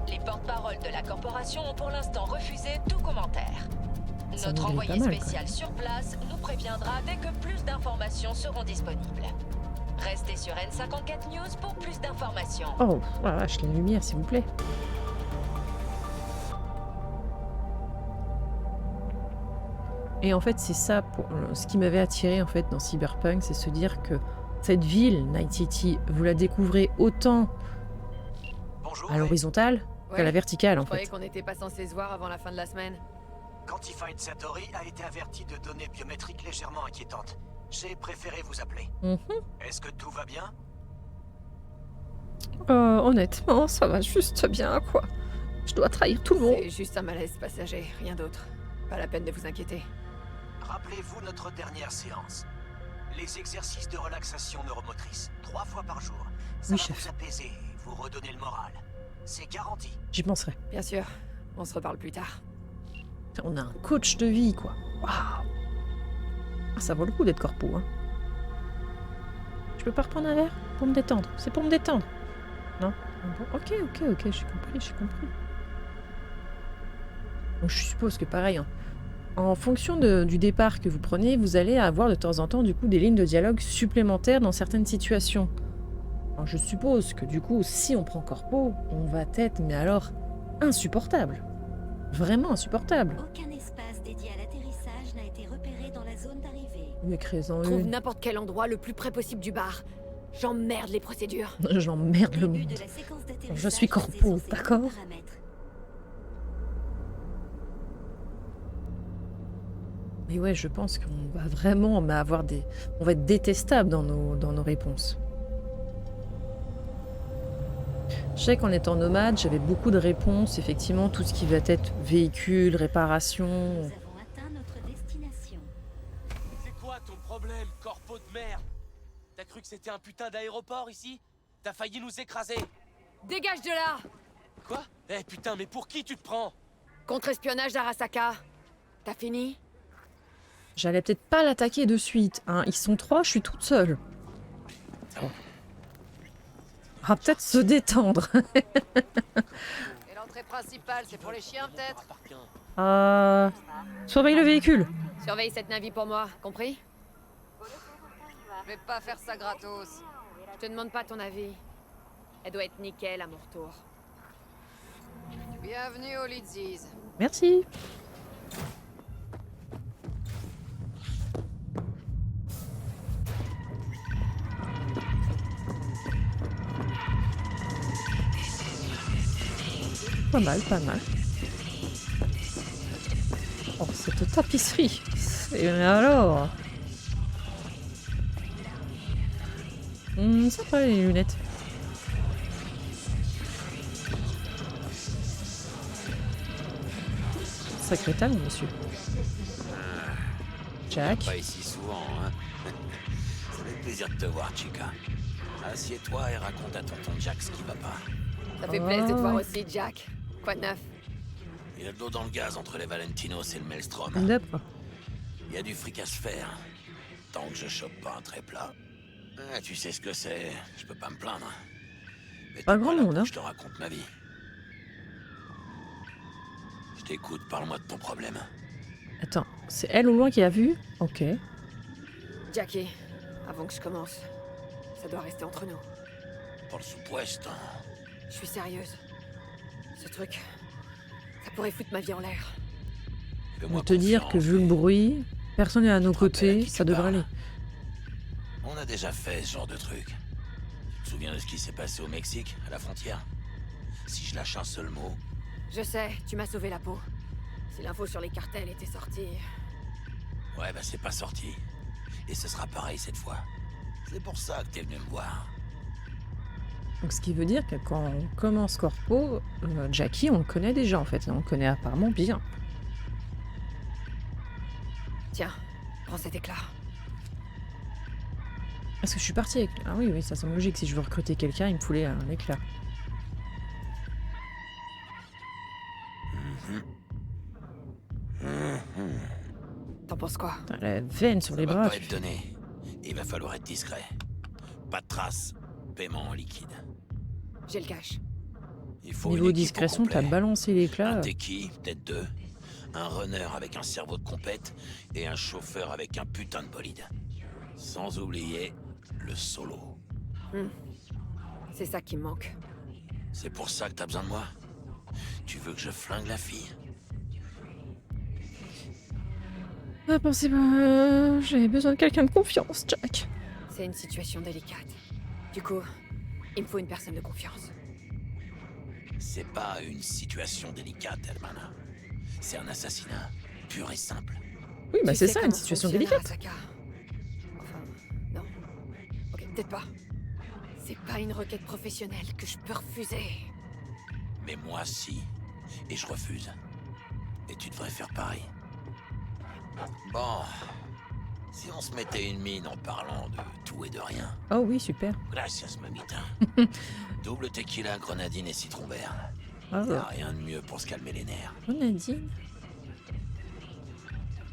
Les porte-paroles de la corporation ont pour l'instant refusé tout commentaire. Ça Notre nous envoyé pas mal, spécial sur place nous préviendra dès que plus d'informations seront disponibles. Restez sur N54 News pour plus d'informations. Oh, la vache, les lumières, s'il vous plaît. Et en fait, c'est ça, ce qui m'avait attiré en fait dans Cyberpunk, c'est se dire que cette ville, Night City, vous la découvrez autant à l'horizontale qu'à la verticale, en Je croyais fait. qu'on n'était pas censé se voir avant la fin de la semaine. Quantified Satori a été averti de données biométriques légèrement inquiétantes. J'ai préféré vous appeler. Est-ce que tout va bien? Honnêtement, ça va juste bien, quoi. Je dois trahir tout le monde. C'est juste un malaise passager, rien d'autre. Pas la peine de vous inquiéter. Rappelez-vous notre dernière séance. Les exercices de relaxation neuromotrice, 3 fois par jour. Ça Oui, va chef. vous apaiser, vous redonner le moral. C'est garanti. J'y penserai. Bien sûr, on se reparle plus tard. On a un coach de vie, quoi. Waouh. Ah, ça vaut le coup d'être corpo, hein. Je peux pas reprendre un verre pour me détendre. C'est pour me détendre. Non? Ah bon, ok, j'ai compris. Donc je suppose que pareil, hein, en fonction du départ que vous prenez, vous allez avoir de temps en temps du coup des lignes de dialogue supplémentaires dans certaines situations. Alors, je suppose que du coup, si on prend corpo, on va être, mais alors, insupportable. Vraiment insupportable. Aucun espace dédié à l'atterrissage n'a été repéré dans la zone d'arrivée. Mais créez-en Trouve une. n'importe quel endroit le plus près possible du bar. J'emmerde les procédures. J'emmerde le Début monde. de la séquence d'atterrissage Je suis basée corpo, sur ces d'accord? paramètres. Mais ouais, je pense qu'on va vraiment avoir des... On va être détestable dans nos réponses. Je sais qu'en étant nomade, j'avais beaucoup de réponses. Effectivement, tout ce qui va être véhicule, réparation... Nous avons atteint notre destination. C'est quoi ton problème, corpo de merde? T'as cru que c'était un putain d'aéroport ici? T'as failli nous écraser. Dégage de là! Quoi? Eh putain, mais pour qui tu te prends? Contre-espionnage d'Arasaka. T'as fini? J'allais peut-être pas l'attaquer de suite. Hein. Ils sont 3, je suis toute seule. Bon. On va peut-être se détendre. Et l'entrée principale, c'est pour les chiens, peut-être? Surveille le véhicule. Surveille cette navie pour moi, compris? Je vais pas faire ça gratos. Je te demande pas ton avis. Elle doit être nickel à mon retour. Bienvenue au Lidziz. Merci. Pas mal, pas mal. Oh, cette tapisserie. Et alors ça va les lunettes. Sacré talent, monsieur. Jack. Pas ici souvent, hein. Ça fait plaisir de te voir, Chica. Assieds-toi et raconte à tonton Jack ce qui va pas. Ça fait plaisir de te voir aussi, Jack. Quoi de neuf? Il y a de l'eau dans le gaz entre les Valentinos et le Maelstrom. D'accord. Il y a du fric à se faire. Tant que je chope pas un trait plat. Ah, tu sais ce que c'est, je peux pas me plaindre. Mais Pas t'es grand là monde, pour hein. que je te raconte ma vie. Je t'écoute, parle-moi de ton problème. Attends, c'est elle au loin qui a vu? Ok. Jackie, avant que je commence, ça doit rester entre nous. Pour le sud-ouest, Je suis sérieuse. Ce truc, ça pourrait foutre ma vie en l'air. On te dire que vu le bruit, personne n'est à nos côtés, ça devrait aller. On a déjà fait ce genre de truc. Tu te souviens de ce qui s'est passé au Mexique, à la frontière? Si je lâche un seul mot... Je sais, tu m'as sauvé la peau. Si l'info sur les cartels était sortie... Ouais, bah c'est pas sorti. Et ce sera pareil cette fois. C'est pour ça que t'es venu me voir. Donc ce qui veut dire que quand on commence Corpo, Jackie, on le connaît déjà en fait, et on le connaît apparemment bien. Tiens, prends cet éclat. Est-ce que je suis partie avec... Ah oui, oui, ça semble logique. Si je veux recruter quelqu'un, il me foulait un éclat. T'en penses quoi? Putain, la veine sur les Ça va bras. pas être donné. Il va falloir être discret. Pas de traces. Paiement en liquide. J'ai le cash. Il faut Niveau une équipe au discrétion, t'as complet. balancé l'éclat. Un techie, peut-être 2. Un runner avec un cerveau de compète. Et un chauffeur avec un putain de bolide. Sans oublier le solo. C'est ça qui me manque. C'est pour ça que t'as besoin de moi? Tu veux que je flingue la fille? Ah, pensez pas... J'avais besoin de quelqu'un de confiance, Jack. C'est une situation délicate. Du coup, il me faut une personne de confiance. C'est pas une situation délicate, Hermana. C'est un assassinat pur et simple. Oui, bah Tu c'est sais ça, une comment situation fonctionne délicate. Arasaka. Enfin, non. Ok, peut-être pas. C'est pas une requête professionnelle que je peux refuser. Mais moi, si. Et je refuse. Et tu devrais faire pareil. Bon. Si on se mettait une mine en parlant de tout et de rien. Oh oui, super. Gracias, mamita. Double tequila, grenadine et citron vert. Ah, Y a rien de mieux pour se calmer les nerfs. Grenadine.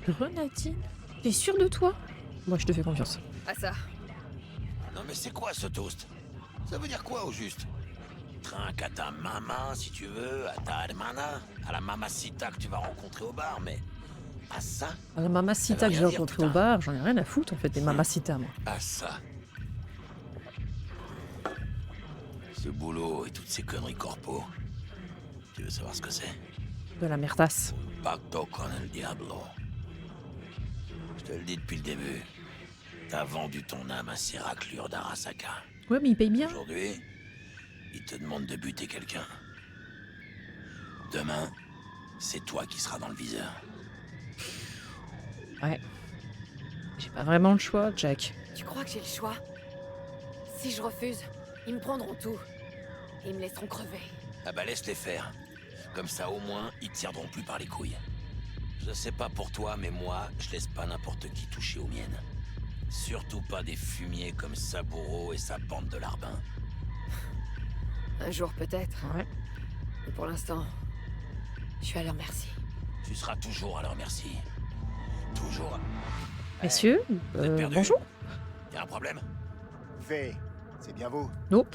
Grenadine? T'es sûr de toi? Moi, je te fais confiance. À ça. Non mais c'est quoi ce toast? Ça veut dire quoi au juste? Trinque à ta maman si tu veux, à ta hermana, à la mamacita que tu vas rencontrer au bar, mais à ça? À la mamacita Ça veut que j'ai rien dire, rencontrée au putain. bar, j'en ai rien à foutre en fait, des mamacitas, moi. À ça. Ce boulot et toutes ces conneries corpo. Tu veux savoir ce que c'est? De la merdasse. Pacto con el diablo. Je te le dis depuis le début. T'as vendu ton âme à ces raclures d'Arasaka. Ouais, mais il paye bien. Aujourd'hui, il te demande de buter quelqu'un. Demain, c'est toi qui seras dans le viseur. Ouais. J'ai pas vraiment le choix, Jack. Tu crois que j'ai le choix? Si je refuse, ils me prendront tout. Et ils me laisseront crever. Ah bah laisse-les faire. Comme ça, au moins, ils te tiendront plus par les couilles. Je sais pas pour toi, mais moi, je laisse pas n'importe qui toucher aux miennes. Surtout pas des fumiers comme Saburo et sa bande de larbins. Un jour peut-être. Ouais. Mais pour l'instant, je suis à leur merci. Tu seras toujours à leur merci. Toujours. Messieurs, Vous êtes perdus? bonjour. Y a un problème? V, c'est bien vous. Nope.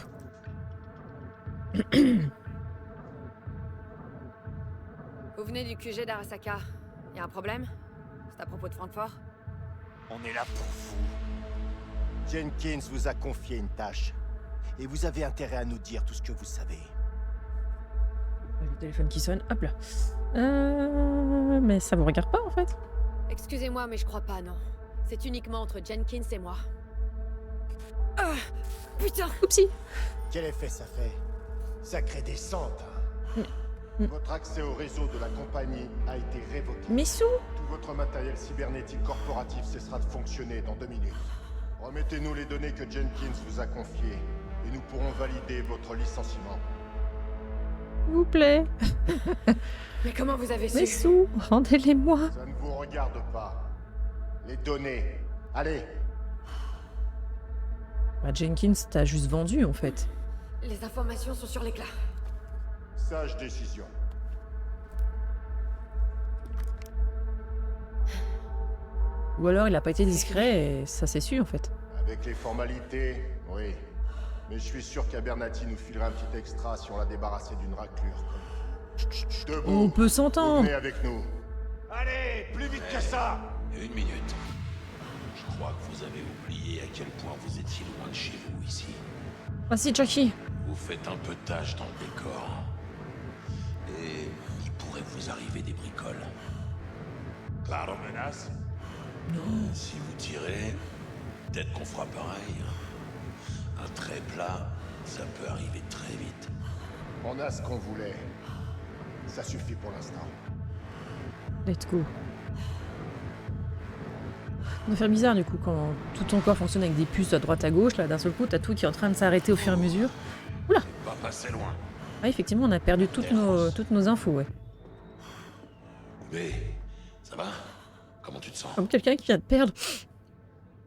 Vous venez du QG d'Arasaka. Y a un problème? C'est à propos de Francfort? On est là pour vous. Jenkins vous a confié une tâche. Et vous avez intérêt à nous dire tout ce que vous savez. Le téléphone qui sonne, hop là. Mais ça vous regarde pas en fait. Excusez-moi, mais je crois pas, non. C'est uniquement entre Jenkins et moi. Ah, putain! Oupsie. Quel effet ça fait? Ça crée des cendres. Votre accès au réseau de la compagnie a été révoqué. Missou. Tout votre matériel cybernétique corporatif cessera de fonctionner dans 2 minutes. Remettez-nous les données que Jenkins vous a confiées et nous pourrons valider votre licenciement. S'il vous plaît. Mais comment vous avez su? Missou, rendez-les-moi. Ça ne vous regarde pas. Les données. Allez. Bah, Jenkins t'a juste vendu en fait. Les informations sont sur l'éclat. Sage décision. Ou alors il a pas été discret et ça s'est su en fait. Avec les formalités, oui. Mais je suis sûr qu'Abernathy nous filerait un petit extra si on l'a débarrassé d'une raclure. Debout. On peut s'entendre. Venez avec nous. Allez, plus vite que ça. Une minute. Je crois que vous avez oublié à quel point vous étiez loin de chez vous ici. Vas-y, Jackie. Vous faites un peu tâche dans le décor. Et il pourrait vous arriver des bricoles. Claro, menace? Non. Si vous tirez, peut-être qu'on fera pareil. Un trait plat, ça peut arriver très vite. On a ce qu'on voulait. Ça suffit pour l'instant. Let's go. Ça va faire bizarre du coup quand tout ton corps fonctionne avec des puces à droite à gauche, là d'un seul coup t'as tout qui est en train de s'arrêter au fur et à mesure. passé loin. Ah, effectivement, on a perdu toutes nos infos, ouais. Mais, ça va? Comment tu te sens? Comme quelqu'un qui vient de perdre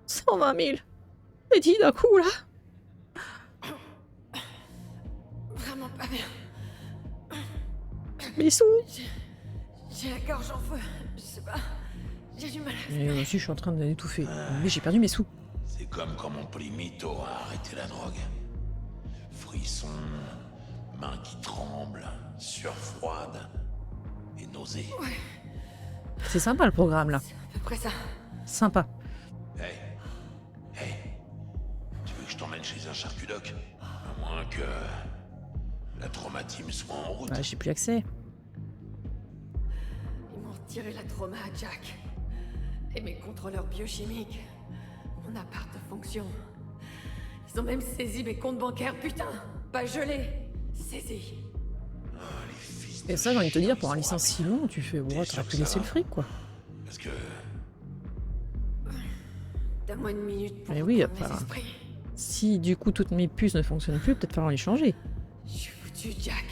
120 000. C'est dit d'un coup, là. Vraiment pas bien. Mes sous. J'ai la gorge en feu. Je sais pas. J'ai du mal. Et moi aussi, je suis en train d'étouffer. Mais j'ai perdu mes sous. C'est comme quand mon polimito a arrêté la drogue. Frissons, mains qui tremblent, sueur froide et nausées. Ouais, C'est sympa le programme, là. à peu près ça. Sympa. Hey, tu veux que je t'emmène chez un charcutoc? À moins que la traumatisme soit en route. Bah, j'ai plus accès. Ils m'ont retiré la trauma à Jack. Et mes contrôleurs biochimiques. Mon appart fonction. Ils ont même saisi mes comptes bancaires, putain. Pas gelés, saisis. Et ça, j'ai envie de te dire, pour un licence si long, tu fais, ouais, t'aurais pu laisser le fric, quoi. Parce que... Donne-moi une minute pour Mais oui, reprendre mes enfin, esprits. si du coup toutes mes puces ne fonctionnent plus, peut-être falloir les changer. Je suis foutu, Jack.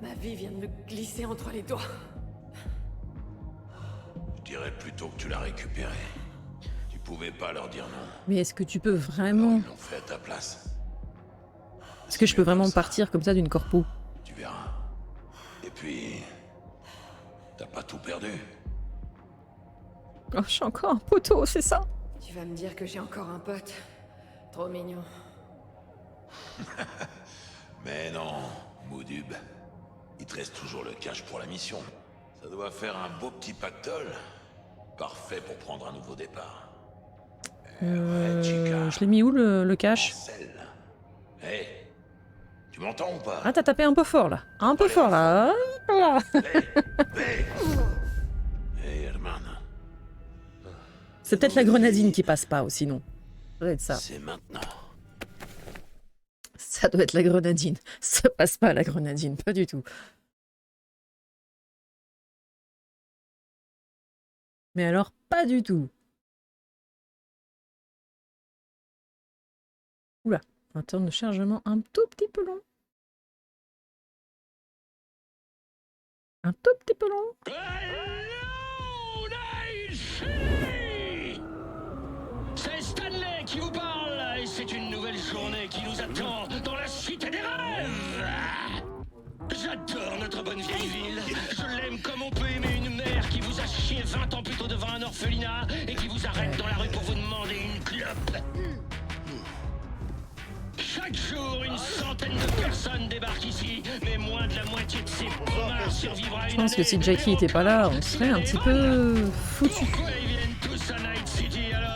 Ma vie vient de me glisser entre les doigts. Je dirais plutôt que tu l'as récupéré. Tu pouvais pas leur dire non. Mais est-ce que tu peux vraiment... Ils l'ont fait à ta place. Est-ce que je peux vraiment partir comme ça d'une corpo? Tu verras. Et puis... T'as pas tout perdu. Oh, je suis encore un poteau, c'est ça? Tu vas me dire que j'ai encore un pote. Trop mignon. Mais non, Moudub. Il te reste toujours le cash pour la mission. Ça doit faire un beau petit pactole. Parfait pour prendre un nouveau départ. Je l'ai mis où le cash? Hey, tu m'entends ou pas? Ah, t'as tapé un peu fort là. Un peu fort là. Hop là. Hey, Herman. C'est peut-être la grenadine qui passe pas, sinon. Ça doit être ça. C'est maintenant. Ça doit être la grenadine. Ça passe pas la grenadine, pas du tout. Mais alors, pas du tout. Oula, un temps de chargement un tout petit peu long. Un tout petit peu long. C'est Stanley qui vous parle, et c'est une nouvelle journée qui nous attend dans la cité des rêves. J'adore notre bonne vieille ville. Je l'aime comme on peut aimer une mère qui vous a chié 20 ans plus tôt devant un orphelinat et qui vous arrête dans la rue pour vous demander une clope. Chaque jour, une centaine de personnes débarquent ici, mais moins de la moitié de ces bomards survivra Je une pense que année. si Jackie était pas là, on serait un petit peu foutu. Pourquoi ils viennent tous à Night City alors?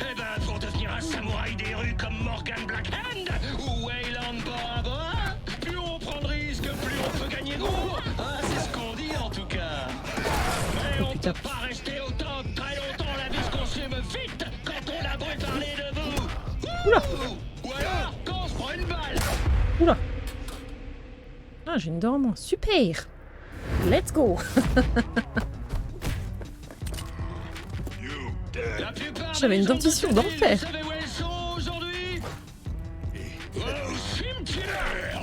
Eh ben pour devenir un samouraï des rues comme Morgan Blackhand ou Wayland Bora Bora. Plus on prend de risques, plus on peut gagner gros. Ah, c'est ce qu'on dit en tout cas. Mais on peut pas rester autant très longtemps, la vie se consume vite quand on a beau parler de vous. Oula. Ou alors quand on se prend une balle. Oula. Ah, j'ai une dent en moins. Super. Let's go. J'avais une dentition d'enfer. Vous savez où elles sont aujourd'hui? Au cimetière.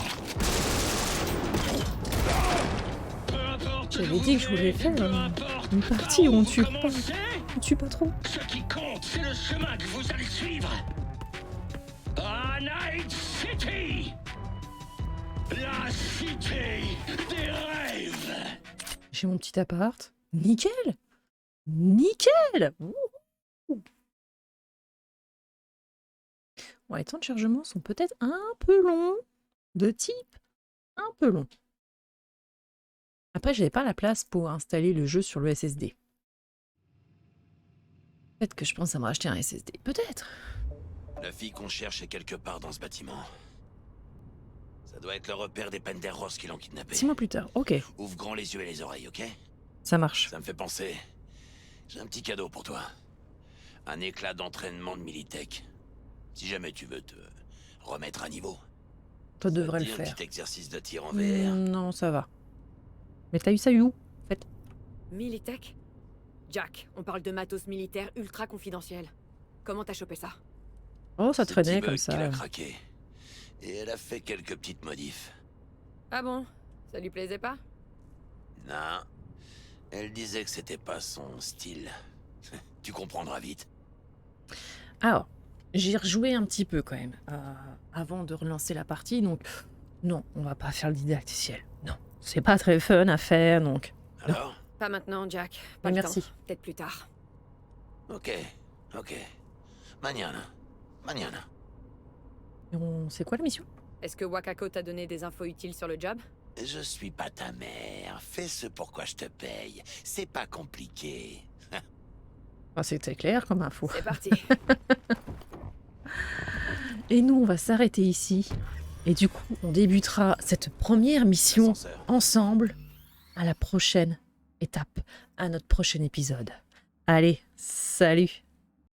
Peu importe J'avais dit que je voulais faire une partie où on tue pas trop. ce qui compte, c'est le chemin que vous allez suivre. À Night City, la cité des rêves. J'ai mon petit appart. Nickel. Nickel. Ouh. Bon, les temps de chargement sont peut-être un peu longs. De type un peu long. Après, j'avais pas la place pour installer le jeu sur le SSD. Peut-être que je pense à me racheter un SSD. Peut-être. La fille qu'on cherche est quelque part dans ce bâtiment. Ça doit être le repère des Penderross qui l'ont kidnappé. 6 mois plus tard, ok. Ouvre grand les yeux et les oreilles, ok? Ça marche. Ça me fait penser. J'ai un petit cadeau pour toi. Un éclat d'entraînement de Militech. Si jamais tu veux te remettre à niveau. Toi devrais le Dis un faire. petit exercice de tir en VR. Non, ça va. Mais t'as eu ça où, en fait? Militech? Jack, on parle de matos militaire ultra confidentiel. Comment t'as chopé ça? Oh, ça Ce traînait petit comme bug ça. qu'il a craqué. Et elle a fait quelques petites modifs. Ah bon? Ça lui plaisait pas? Non. Elle disait que c'était pas son style. Tu comprendras vite. Alors, j'ai rejoué un petit peu quand même, avant de relancer la partie, donc non, on va pas faire le didacticiel. Non, c'est pas très fun à faire, donc... Alors? Pas maintenant, Jack. Pas Mais le merci. temps. Peut-être plus tard. Ok. Mañana. C'est quoi la mission? Est-ce que Wakako t'a donné des infos utiles sur le job? Je suis pas ta mère. Fais ce pourquoi je te paye. C'est pas compliqué. Ah, c'était clair comme info. C'est parti. Et nous, on va s'arrêter ici. Et du coup, on débutera cette première mission ensemble à la prochaine étape, à notre prochain épisode. Allez, salut!